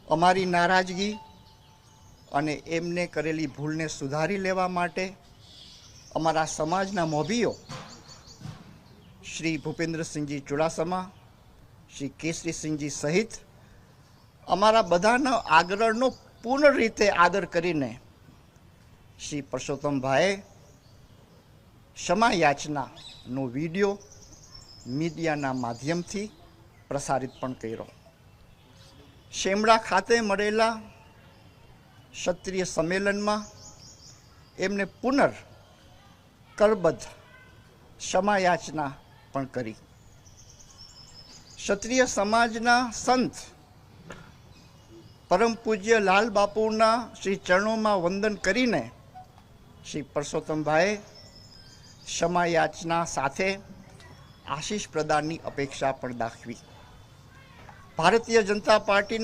અમારી નારાજગી અને એમને કરેલી ભૂલને સુધારી લેવા માટે અમારા સમાજના મોભીઓ શ્રી ભૂપેન્દ્રસિંહજી ચુડાસમા, શ્રી કેસરીસિંહજી સહિત અમારા બધાનો આગ્રહનો પૂર્ણ રીતે આદર કરીને શ્રી પરસોત્તમભાઈએ ક્ષમા યાચનાનો વિડીયો મીડિયાના માધ્યમથી પ્રસારિત પણ કર્યો. શેમડા ખાતે મળેલા ક્ષત્રિય સંમેલનમાં એમને કરબદ્ધ ક્ષમા યાચના પણ કરી. ક્ષત્રિય સમાજના સંત પરમ પૂજ્ય લાલ બાપુના શ્રી ચરણોમાં વંદન કરીને શ્રી પરસોત્તમભાઈએ ક્ષમા યાચના સાથે આશીષ પ્રદાનની અપેક્ષા પણ દાખવી. ભારતીય જનતા પાર્ટીના